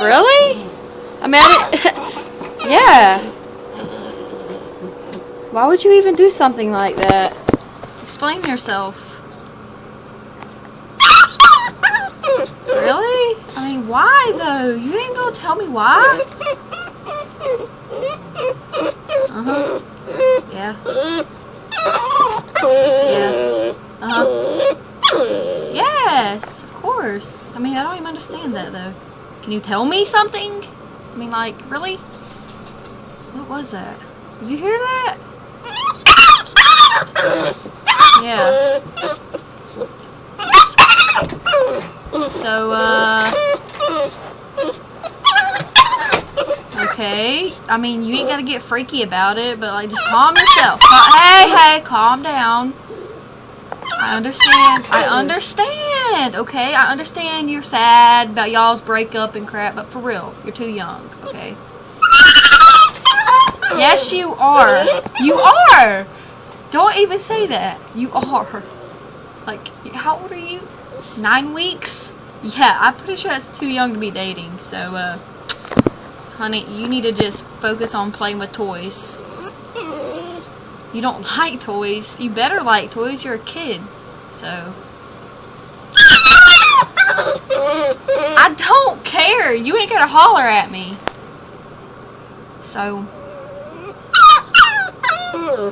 Really? I mean, yeah. Why would you even do something like that? Explain yourself. Really? I mean, why though? You ain't gonna tell me why? Uh-huh. Yeah. Yeah. Uh-huh. Yes, of course. I mean, I don't even understand that though. Can you tell me something? I mean, like, really? What was that? Did you hear that? Yeah. So, okay. I mean, you ain't gotta get freaky about it, but, like, just calm yourself. Hey, calm down. I understand, okay? I understand you're sad about y'all's breakup and crap, but for real, you're too young, okay? Yes, you are. You are! Don't even say that. You are. Like, how old are you? 9 weeks? Yeah, I'm pretty sure that's too young to be dating. So, honey, you need to just focus on playing with toys. You don't like toys. You better like toys. You're a kid. So, I don't care. You ain't gonna holler at me. So,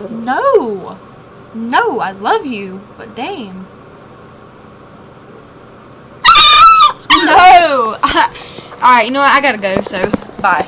no. No, I love you, but damn. No! Alright, you know what? I gotta go, so bye.